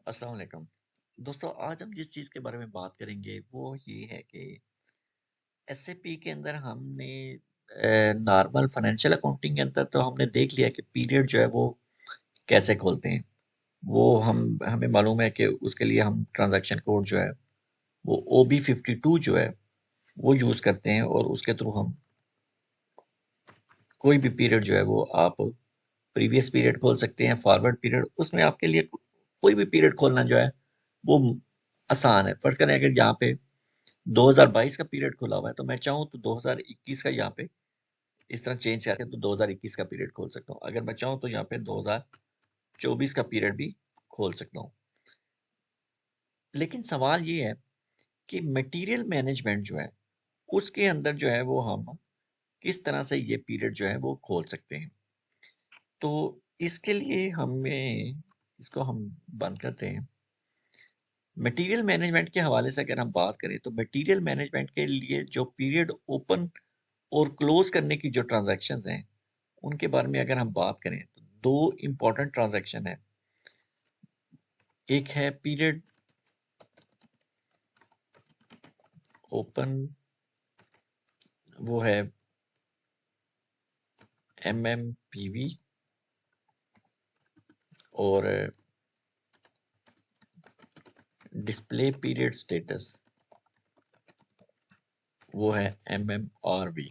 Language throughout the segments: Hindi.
अस्सलाम वालेकुम। दोस्तों, आज हम जिस चीज़ के बारे में बात करेंगे वो ये है कि एसएपी के अंदर हमने नॉर्मल फाइनेंशियल अकाउंटिंग के अंदर तो हमने देख लिया कि पीरियड जो है वो कैसे खोलते हैं। वो हम हमें मालूम है कि उसके लिए हम ट्रांजैक्शन कोड जो है वो OB52 जो है वो यूज़ करते हैं और उसके थ्रू हम कोई भी पीरियड जो है वो आप प्रीवियस पीरियड खोल सकते हैं, फॉरवर्ड पीरियड, उसमें आपके लिए कोई भी पीरियड खोलना जो है वो आसान है। फर्ज करें अगर यहाँ पे 2022 का पीरियड खुला हुआ है तो मैं चाहूँ तो 2021 का यहाँ पे इस तरह चेंज करके तो 2021 का पीरियड खोल सकता हूँ। अगर मैं चाहूँ तो यहाँ पे 2024 का पीरियड भी खोल सकता हूँ। लेकिन सवाल ये है कि मटेरियल मैनेजमेंट जो है उसके अंदर जो है वो हम किस तरह से ये पीरियड जो है वो खोल सकते हैं। तो इसके लिए हमें इसको हम बंद करते हैं। मटेरियल मैनेजमेंट के हवाले से अगर हम बात करें तो मटेरियल मैनेजमेंट के लिए जो पीरियड ओपन और क्लोज करने की जो ट्रांजैक्शंस हैं उनके बारे में अगर हम बात करें तो दो इम्पोर्टेंट ट्रांजैक्शन है। एक है पीरियड ओपन, वो है MMPV, और डिस्प्ले पीरियड स्टेटस वो है MMRV।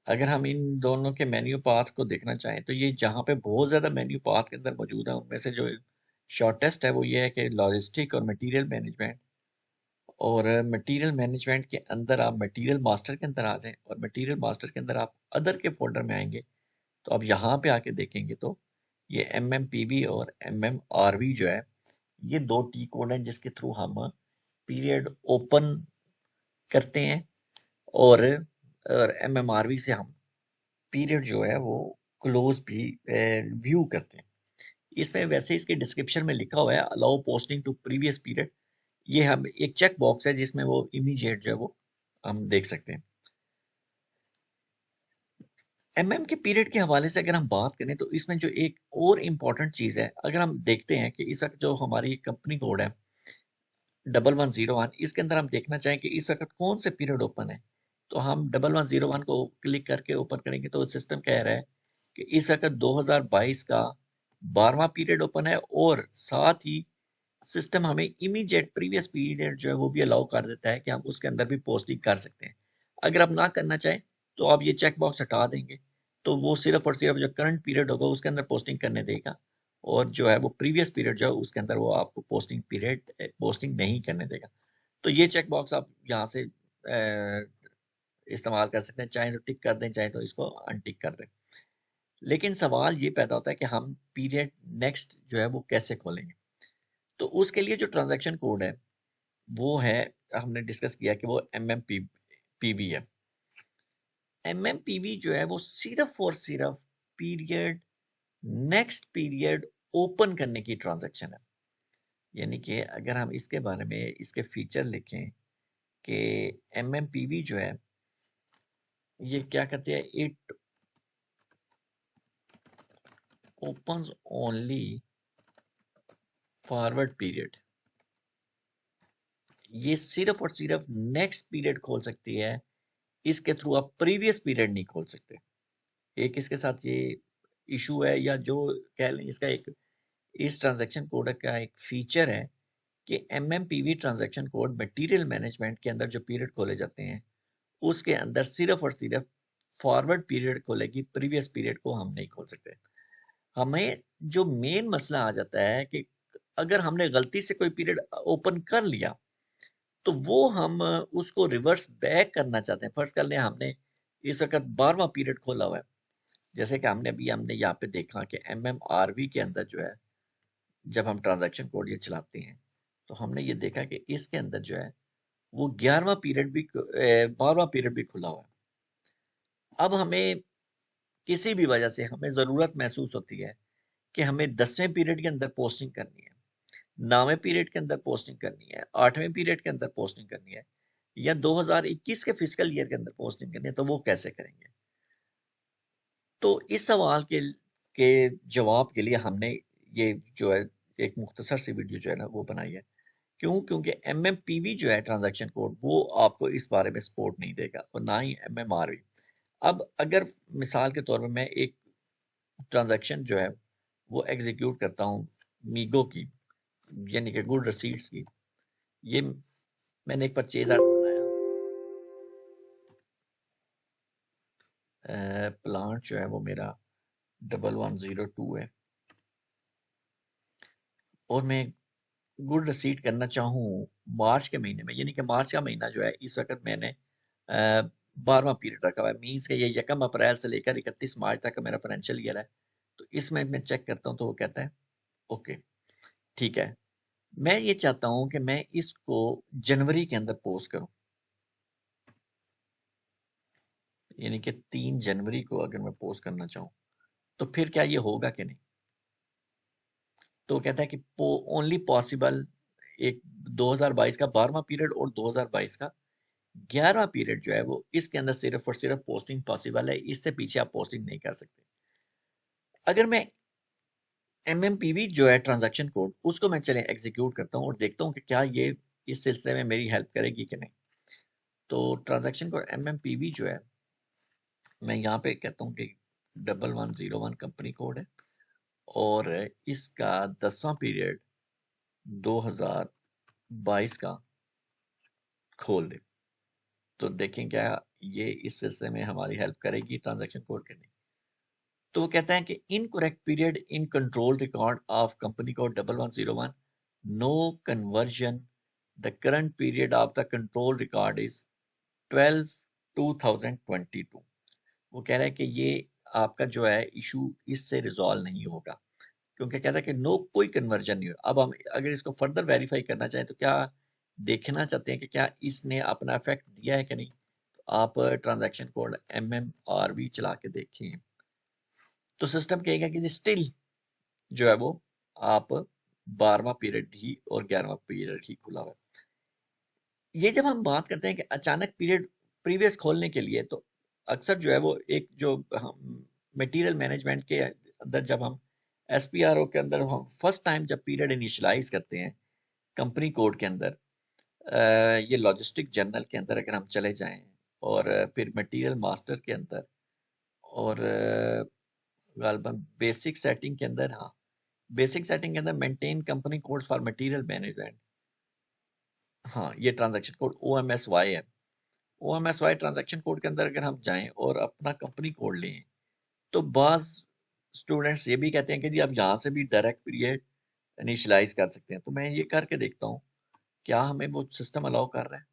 अगर हम इन दोनों के मेन्यू पाथ को देखना चाहें तो ये जहाँ पे बहुत ज़्यादा मेन्यू पाथ के अंदर मौजूद है उनमें से जो शॉर्टेस्ट है वो ये है कि लॉजिस्टिक और मटेरियल मैनेजमेंट। और मटेरियल मैनेजमेंट के अंदर आप मटेरियल मास्टर के अंदर आ जाएं और मटेरियल मास्टर के अंदर आप अदर के फोल्डर में आएंगे तो आप यहाँ पे आके देखेंगे तो ये MMPV और MMRV जो है ये दो टी कोड हैं जिसके थ्रू हम पीरियड ओपन करते हैं और MMRV से हम पीरियड जो है वो क्लोज भी व्यू करते हैं। इसमें वैसे इसके डिस्क्रिप्शन में लिखा हुआ है allow posting to previous period. ये हम एक चेक बॉक्स है जिसमें वो इमीडिएट जो है वो हम देख सकते हैं। के पीरियड के हवाले से अगर हम बात करें तो इसमें जो एक और इम्पॉर्टेंट चीज़ है, अगर हम देखते हैं कि इस वक्त जो हमारी कंपनी कोड है 1101, इसके अंदर हम देखना चाहें कि इस वक्त कौन से पीरियड ओपन है तो हम 1101 को क्लिक करके ओपन करेंगे तो सिस्टम कह रहा है कि इस वक्त 2022 का 12वां पीरियड ओपन है और साथ ही सिस्टम हमें इमीडिएट प्रीवियस पीरियड जो है वो भी अलाउ कर देता है कि हम उसके अंदर भी पोस्टिंग कर सकते हैं। अगर आप ना करना चाहें तो आप ये चेक बॉक्स हटा देंगे तो वो सिर्फ और सिर्फ जो करंट पीरियड होगा उसके अंदर पोस्टिंग करने देगा और जो है वो प्रीवियस पीरियड जो है उसके अंदर वो आपको पोस्टिंग नहीं करने देगा। तो ये चेक बॉक्स आप यहाँ से इस्तेमाल कर सकते हैं, चाहे तो टिक कर दें चाहे तो इसको अनटिक कर दें। लेकिन सवाल ये पैदा होता है कि हम पीरियड नेक्स्ट जो है वो कैसे खोलेंगे। तो उसके लिए जो ट्रांजैक्शन कोड है वो है, हमने डिस्कस किया कि वो MMPV है। MMPV जो है वो सिर्फ और सिर्फ पीरियड नेक्स्ट पीरियड ओपन करने की ट्रांजैक्शन है। यानी कि अगर हम इसके बारे में इसके फीचर लिखें कि MMPV जो है ये क्या करते हैं, it opens only forward period. ये सिर्फ और सिर्फ नेक्स्ट पीरियड खोल सकती है, इसके थ्रू आप प्रीवियस पीरियड नहीं खोल सकते। एक इसके साथ ये इशू है, या जो कह लें इसका एक इस ट्रांजैक्शन कोड का एक फीचर है कि MMPV transaction code material management के अंदर जो पीरियड खोले जाते हैं उसके अंदर सिर्फ और सिर्फ फॉरवर्ड पीरियड खोलेगी, प्रीवियस पीरियड को हम नहीं खोल सकते। हमें जो मेन मसला आ जाता है कि अगर हमने गलती से कोई पीरियड ओपन कर लिया तो वो हम उसको रिवर्स बैक करना चाहते हैं। फर्ज कर लें हमने इस वक्त 12वां पीरियड खोला हुआ है, जैसे कि हमने यहाँ पे देखा कि MMRV के अंदर जो है जब हम ट्रांजैक्शन कोड ये चलाते हैं तो हमने ये देखा कि इसके अंदर जो है वो 11वां पीरियड भी 12वां पीरियड भी खुला हुआ है। अब हमें किसी भी वजह से हमें ज़रूरत महसूस होती है कि हमें 10वें पीरियड के अंदर पोस्टिंग करनी है, 9वें पीरियड के अंदर पोस्टिंग करनी है, 8वें पीरियड के अंदर पोस्टिंग करनी है, या 2021 के फिजिकल ईयर के अंदर पोस्टिंग करनी है, तो वो कैसे करेंगे। तो इस सवाल के जवाब के लिए हमने ये जो है एक मुख्तसर सी वीडियो जो है ना वो बनाई है। क्यों? क्योंकि MMPV जो है ट्रांजैक्शन कोड, वो आपको इस बारे में सपोर्ट नहीं देगा, और ना ही MMRV। अब अगर मिसाल के तौर पर मैं एक ट्रांजैक्शन जो है वो एग्जीक्यूट करता हूँ मीगो की, यानी कि गुड रसीट्स की, ये मैंने एक परचेज आर्डर बनाया, प्लांट जो है वो मेरा 1102 है, और मैं गुड रसीट करना चाहूँ मार्च के महीने में, यानी कि मार्च का महीना जो है इस वक्त मैंने 12वां पीरियड रखा हुआ है, मीन्स कि ये 1 अप्रैल से लेकर 31 मार्च तक का मेरा फाइनेंशियल ईयर है। तो इसमें मैं चेक करता हूँ तो वो कहता है ओके, ठीक है। मैं ये चाहता हूँ कि मैं इसको जनवरी के अंदर पोस्ट करूँ, यानी कि 3 जनवरी को अगर मैं पोस्ट करना चाहूँ तो फिर क्या ये होगा कि नहीं? तो कहता है कि ओनली पॉसिबल एक 2022 का 12वां पीरियड और 2022 का 11वां पीरियड जो है वो इसके अंदर सिर्फ और सिर्फ पोस्टिंग पॉसिबल है, इससे पीछे आप पोस्टिंग नहीं कर सकते। अगर मैं MMPV जो है ट्रांजैक्शन कोड, उसको मैं चले एग्जीक्यूट करता हूँ और देखता हूँ कि क्या ये इस सिलसिले में मेरी हेल्प करेगी कि नहीं। तो ट्रांजैक्शन कोड MMPV जो है, मैं यहाँ पे कहता हूँ कि 1101 कंपनी कोड है, और इसका 10वां पीरियड 2022 का खोल दे, तो देखें क्या ये इस सिलसिले में हमारी हेल्प करेगी ट्रांजैक्शन कोड के नहीं। तो वो कहता है कि incorrect period in control record of company code 1101, no conversion, the current period of the control record is 12/2022। वो कह रहा है कि ये आपका जो है इशू इससे रिजॉल्व नहीं होगा, क्योंकि कहता है कि नो कोई कन्वर्जन नहीं हुआ। अब हम अगर इसको फर्दर वेरीफाई करना चाहें तो क्या देखना चाहते हैं कि क्या इसने अपना इफेक्ट दिया है कि नहीं, तो आप ट्रांजैक्शन कोड MMRV चला के देखें तो सिस्टम कहेगा कि स्टिल जो है वो आप 12वां पीरियड ही और 11वां पीरियड ही खुला हुआ है। ये जब हम बात करते हैं कि अचानक पीरियड प्रीवियस खोलने के लिए, तो अक्सर जो है वो एक जो हम मटेरियल मैनेजमेंट के अंदर जब हम SPRO के अंदर हम फर्स्ट टाइम जब पीरियड इनिशियलाइज करते हैं कंपनी कोड के अंदर, ये लॉजिस्टिक जर्नल के अंदर अगर हम चले जाएं और फिर मटेरियल मास्टर के अंदर और गालबन बेसिक सेटिंग के अंदर, हाँ बेसिक सेटिंग के अंदर maintain company code for material management, हाँ ये ट्रांजैक्शन कोड OMSY है। OMSY ट्रांजैक्शन कोड के अंदर अगर हम जाएं और अपना कंपनी कोड लें, तो बाज स्टूडेंट्स ये भी कहते हैं कि जी आप यहाँ से भी डायरेक्ट पीरियड इनिशियलाइज कर सकते हैं। तो मैं ये करके देखता हूँ क्या हमें वो सिस्टम अलाउ कर रहा है।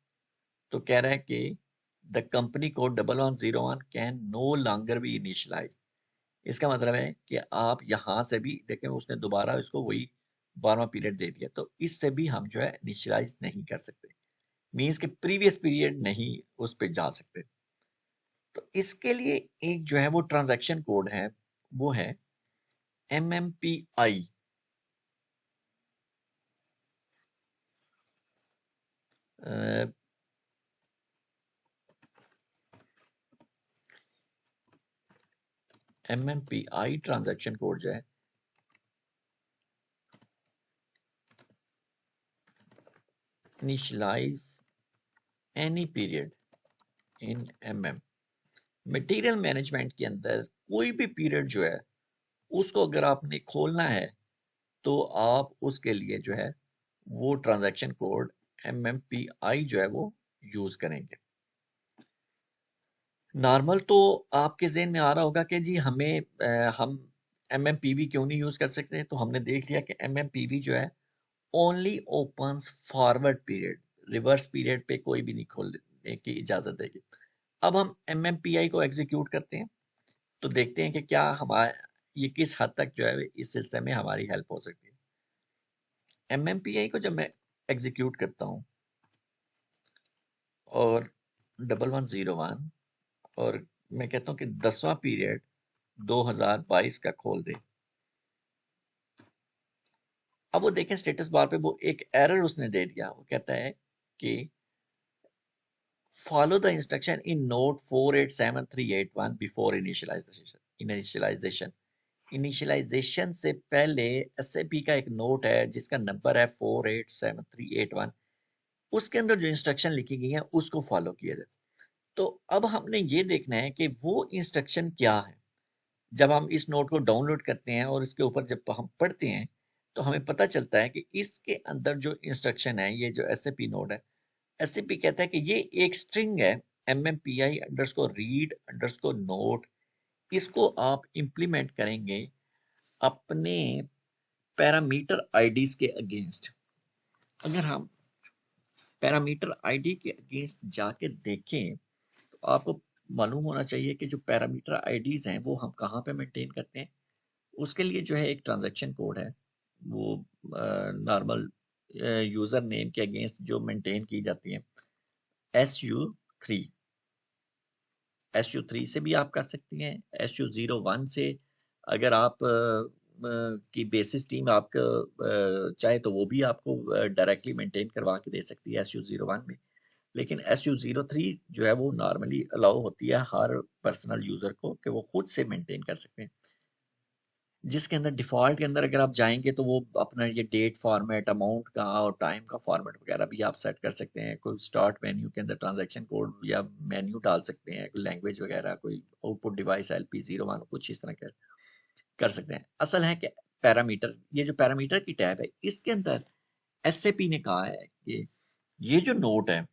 तो कह रहा है कि the company code 1101 can no longer be initialise. इसका मतलब है कि आप यहाँ से भी देखें, उसने दोबारा इसको वही 12वां पीरियड दे दिया, तो इससे भी हम जो है इनिशियलाइज नहीं कर सकते, मीन्स के प्रीवियस पीरियड नहीं उस पर जा सकते। तो इसके लिए एक जो है वो ट्रांजैक्शन कोड है, वो है MMPI। MMPI ट्रांजैक्शन कोड जो है, initialize any period in MM। Material management के अंदर कोई भी पीरियड जो है उसको अगर आपने खोलना है तो आप उसके लिए जो है वो ट्रांजैक्शन कोड MMPI जो है वो यूज करेंगे। नॉर्मल तो आपके ज़हन में आ रहा होगा कि जी हमें हम MMPV क्यों नहीं यूज कर सकते, तो हमने देख लिया कि MMPV जो है only opens forward period, reverse period पे कोई भी नहीं खोलने की इजाजत देगी। अब हम MMPI को एग्जीक्यूट करते हैं तो देखते हैं कि क्या हमारे ये किस हद तक जो है इस सिलसिले में हमारी हेल्प हो सकती है। MMPI को जब मैं एग्जीक्यूट करता हूँ और 1101 और मैं कहता हूँ कि 10वां पीरियड 2022 का खोल दे, अब वो देखें स्टेटस बार पे वो एक एरर उसने दे दिया। वो कहता है कि follow the instruction in note 487381 before initialization. Initialization से पहले एसएपी का एक नोट है जिसका नंबर है 487381, उसके अंदर जो इंस्ट्रक्शन लिखी गई है उसको फॉलो किया जाए। तो अब हमने ये देखना है कि वो इंस्ट्रक्शन क्या है। जब हम इस नोट को डाउनलोड करते हैं और इसके ऊपर जब हम पढ़ते हैं तो हमें पता चलता है कि इसके अंदर जो इंस्ट्रक्शन है, ये जो एसएपी नोट है, एसएपी कहता है कि ये एक स्ट्रिंग है mmpi_read_note, इसको आप इंप्लीमेंट करेंगे अपने पैरामीटर आईडीज के अगेंस्ट। अगर हम पैरामीटर आईडी के अगेंस्ट जाके देखें तो आपको मालूम होना चाहिए कि जो पैरामीटर आईडीज हैं वो हम कहाँ पे मेंटेन करते हैं। उसके लिए जो है एक ट्रांजैक्शन कोड है, वो नॉर्मल यूजर नेम के अगेंस्ट जो मेंटेन की जाती है, SU3। SU3 से भी आप कर सकती हैं, SU01 से अगर आप की बेसिस टीम आपका चाहे तो वो भी आपको डायरेक्टली मेंटेन करवा के दे सकती है SU01 में। लेकिन SU03 जो है वो नॉर्मली अलाउ होती है हर पर्सनल यूजर को कि वो खुद से मेंटेन कर सकते हैं, जिसके अंदर डिफ़ॉल्ट के अंदर अगर आप जाएंगे तो वो अपना ये डेट फॉर्मेट, अमाउंट का और टाइम का फॉर्मेट वगैरह भी आप सेट कर सकते हैं। कोई स्टार्ट मेन्यू के अंदर ट्रांजैक्शन कोड या मेन्यू डाल सकते हैं, कोई लैंग्वेज वगैरह, कोई आउटपुट डिवाइस LP01, कुछ इस तरह का कर सकते हैं। असल है कि पैरामीटर, ये जो पैरामीटर की टैब है इसके अंदर एसएपी ने कहा है कि ये जो नोट है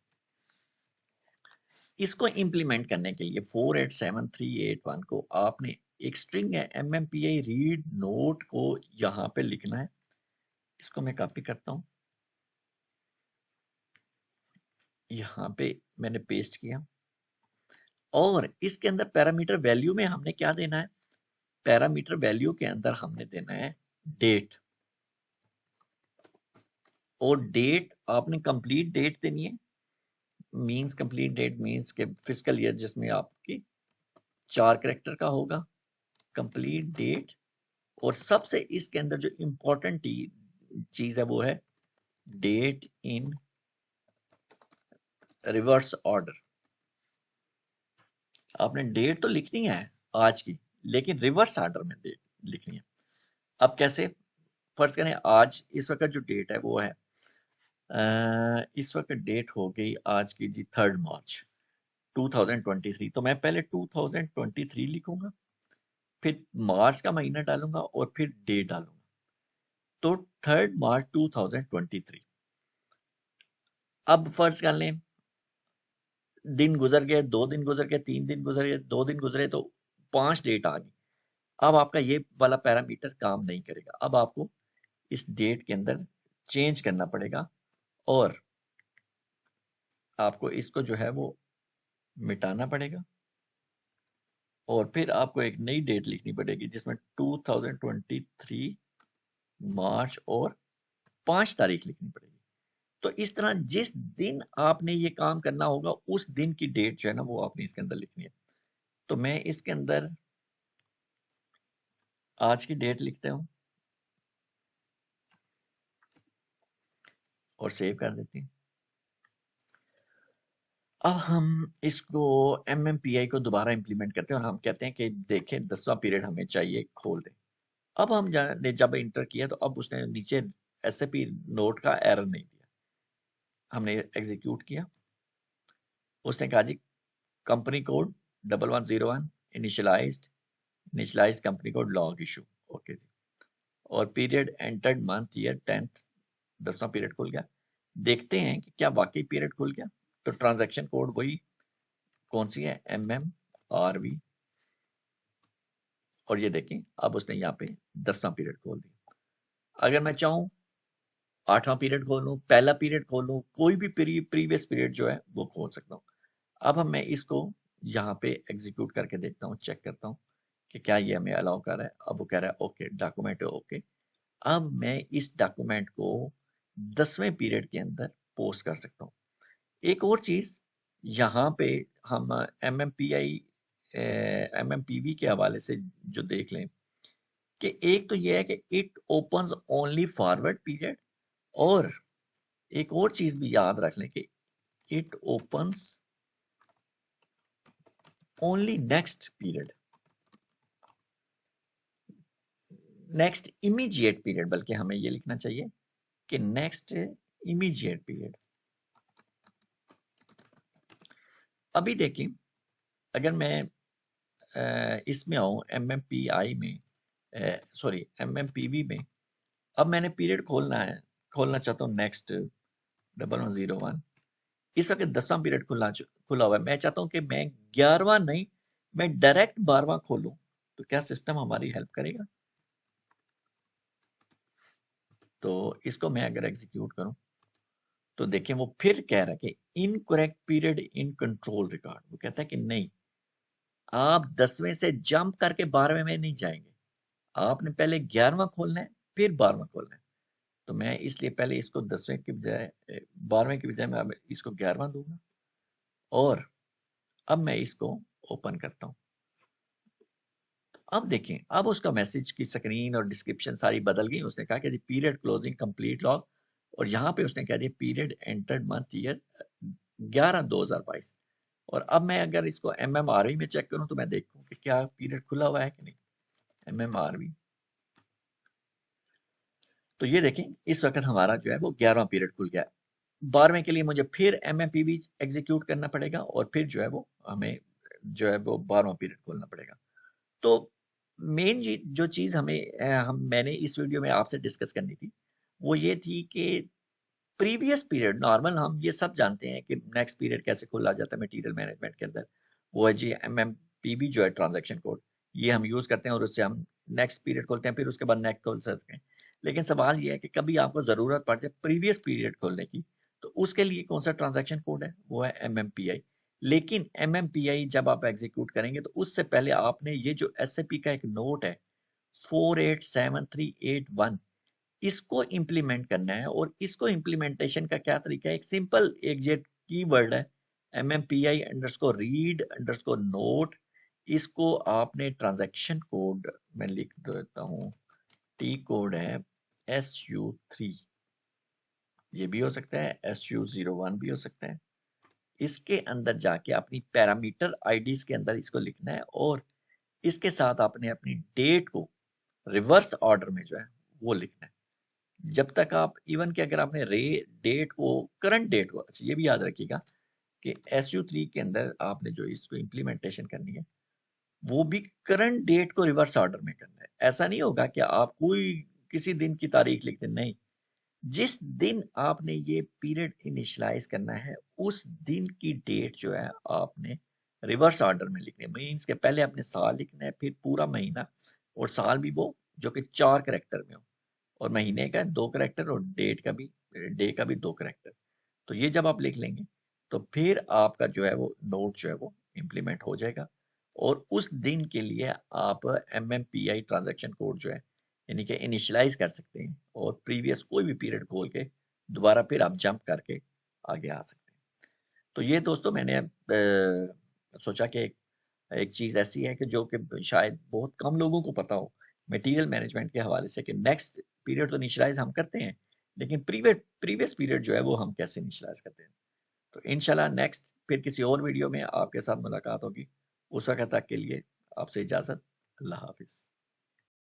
इसको इम्प्लीमेंट करने के लिए 487381 को आपने एक स्ट्रिंग है MMPI रीड नोट को यहाँ पे लिखना है। इसको मैं कॉपी करता हूँ, यहाँ पे मैंने पेस्ट किया और इसके अंदर पैरामीटर वैल्यू में हमने क्या देना है, पैरामीटर वैल्यू के अंदर हमने देना है डेट। और डेट आपने कंप्लीट डेट देनी है, मींस कंप्लीट डेट मींस के फिजिकल ईयर जिसमें आपकी 4 कैरेक्टर का होगा कंप्लीट डेट। और सबसे इसके अंदर जो इम्पोर्टेंट चीज है वो है डेट इन रिवर्स ऑर्डर। आपने डेट तो लिखनी है आज की, लेकिन रिवर्स ऑर्डर में डेट लिखनी है। अब कैसे, फर्ज करें आज इस वक्त जो डेट है वो है इस वक्त डेट हो गई आज की जी 3 मार्च 2023। तो मैं पहले 2023 लिखूंगा, फिर मार्च का महीना डालूंगा और फिर डेट डालूंगा। तो 3 मार्च 2023। अब फर्ज कर लें दिन गुजर गए, 2 दिन गुजर गए, 3 दिन गुजर गए, 2 दिन गुजरे, तो 5 डेट आ गई। अब आपका ये वाला पैरामीटर काम नहीं करेगा। अब आपको इस डेट के अंदर चेंज करना पड़ेगा और आपको इसको जो है वो मिटाना पड़ेगा और फिर आपको एक नई डेट लिखनी पड़ेगी जिसमें 2023 मार्च और 5 तारीख लिखनी पड़ेगी। तो इस तरह जिस दिन आपने ये काम करना होगा उस दिन की डेट जो है ना वो आपने इसके अंदर लिखनी है। तो मैं इसके अंदर आज की डेट लिखता हूँ और सेव कर देते हैं। अब हम इसको MMPI को दोबारा इंप्लीमेंट करते हैं और हम कहते हैं कि देखें 10वां पीरियड हमें चाहिए, खोल दें। अब हम जब इंटर किया तो अब उसने नीचे SAP नोट का एरर नहीं दिया। हमने एग्जीक्यूट किया, उसने कहा जी company code 1101 initialise company code log issue, okay जी। और period entered month year 10th, 10वां पीरियड खुल गया। देखते हैं कि क्या वाकई पीरियड खुल गया। तो ट्रांजैक्शन कोड वही कौन सी है, MMRV। और ये देखें अब उसने यहाँ पे 10वां पीरियड खोल दिया। अगर मैं चाहूँ 8वां पीरियड खोल लूँ, पहला पीरियड खोल लूँ, कोई भी प्रीवियस पीरियड जो है वो खोल सकता हूँ। अब हम मैं इसको यहाँ पे एग्जीक्यूट करके देखता हूँ, चेक करता हूँ कि क्या ये हमें अलाउ कर रहा है। अब वो कह रहा है ओके, डॉक्यूमेंट है ओके। अब मैं इस डॉक्यूमेंट को 10वें पीरियड के अंदर पोस्ट कर सकता हूँ। एक और चीज यहाँ पे हम MMPV के हवाले से जो देख लें कि एक तो ये है कि it opens only forward period, और एक और चीज भी याद रख लें कि it opens only next period. Next immediate period, बल्कि हमें ये लिखना चाहिए कि नेक्स्ट इमीडिएट पीरियड। अभी देखिए, अगर मैं इसमें आऊँ MMPI में, सॉरी MMPV में, अब मैंने पीरियड खोलना चाहता हूँ नेक्स्ट 1101। इस वक्त 10वां पीरियड खुला हुआ है। मैं चाहता हूँ कि मैं 11वां नहीं, मैं डायरेक्ट 12वां खोलूं, तो क्या सिस्टम हमारी हेल्प करेगा? तो इसको मैं अगर एग्जीक्यूट करूं तो देखिए वो फिर कह रहा है कि incorrect period in control record. वो कहता है कि नहीं, आप 10वें से जंप करके 12वें में नहीं जाएंगे, आपने पहले 11वां खोलना है फिर 12वां खोलना है। तो मैं इसलिए पहले इसको 10वें की बजाय 12वें की बजाय मैं अब इसको 11वां दूंगा, और अब मैं इसको ओपन करता हूँ। अब देखें, अब उसका मैसेज की स्क्रीन और डिस्क्रिप्शन सारी बदल गई। उसने कहा कि पीरियड क्लोजिंग कंप्लीट लॉग, और यहाँ पे उसने कह दिया पीरियड एंटर्ड मंथ ईयर 11/2022। और अब मैं अगर इसको MMRV में चेक करूं तो मैं देखूं कि क्या पीरियड खुला हुआ है कि नहीं। MMRV, तो ये देखें इस वक्त हमारा जो है वो 11वां पीरियड खुल गया। 12वें के लिए मुझे फिर MMPV एग्जीक्यूट करना पड़ेगा, और फिर जो है वो हमें जो है वो 12वां पीरियड खोलना पड़ेगा। तो मेन जो चीज़ मैंने इस वीडियो में आपसे डिस्कस करनी थी वो ये थी कि प्रीवियस पीरियड नॉर्मल हम ये सब जानते हैं कि नेक्स्ट पीरियड कैसे खोला जाता है मटेरियल मैनेजमेंट के अंदर। वो है जी MMPV जो है ट्रांजैक्शन कोड, ये हम यूज़ करते हैं और उससे हम नेक्स्ट पीरियड खोलते हैं, फिर उसके बाद नेक्स्ट खोल सकते हैं। लेकिन सवाल ये है कि कभी आपको ज़रूरत पड़ जाए प्रीवियस पीरियड खोलने की, तो उसके लिए कौन सा ट्रांजैक्शन कोड है? वो है MMPI। लेकिन MMPI जब आप एग्जीक्यूट करेंगे तो उससे पहले आपने ये जो SAP का एक नोट है 487381, इसको इम्प्लीमेंट करना है। और इसको इम्प्लीमेंटेशन का क्या तरीका है? एक सिंपल एक ये कीवर्ड है MMPI_read_note। इसको आपने ट्रांजैक्शन कोड में लिख देता हूँ, टी कोड है SU3, ये भी हो सकता है SU01 भी हो सकता है। इसके अंदर जाके अपनी पैरामीटर आईडीज के अंदर इसको लिखना है, और इसके साथ आपने अपनी डेट को रिवर्स ऑर्डर में जो है वो लिखना है। जब तक आप इवन कि अगर आपने डेट को, करंट डेट को, अच्छा ये भी याद रखिएगा कि SU3 के अंदर आपने जो इसको इम्प्लीमेंटेशन करनी है वो भी करंट डेट को रिवर्स ऑर्डर में करना है। ऐसा नहीं होगा कि आप कोई किसी दिन की तारीख लिख दें, नहीं, जिस दिन आपने ये पीरियड इनिशियलाइज करना है उस दिन की डेट जो है आपने रिवर्स ऑर्डर में लिखनी है। मीन्स के पहले आपने साल लिखना है, फिर पूरा महीना, और साल भी वो जो कि 4 कैरेक्टर में हो, और महीने का 2 कैरेक्टर, और डेट का भी, डे का भी 2 कैरेक्टर। तो ये जब आप लिख लेंगे तो फिर आपका जो है वो नोट जो है वो इम्प्लीमेंट हो जाएगा, और उस दिन के लिए आप MMPI ट्रांजैक्शन कोड जो है यानी कि इनिशियलाइज कर सकते हैं, और प्रीवियस कोई भी पीरियड खोल के दोबारा फिर आप जंप करके आगे आ सकते हैं। तो ये दोस्तों मैंने सोचा कि एक चीज़ ऐसी है कि जो कि शायद बहुत कम लोगों को पता हो मटेरियल मैनेजमेंट के हवाले से, कि नेक्स्ट पीरियड तो इनिशियलाइज हम करते हैं, लेकिन प्रीवियस पीरियड जो है वो हम कैसे इनिशियलाइज करते हैं। तो इंशाल्लाह नेक्स्ट फिर किसी और वीडियो में आपके साथ मुलाकात होगी। उस वक्त तक के लिए आपसे इजाज़त। अल्लाह हाफिज़।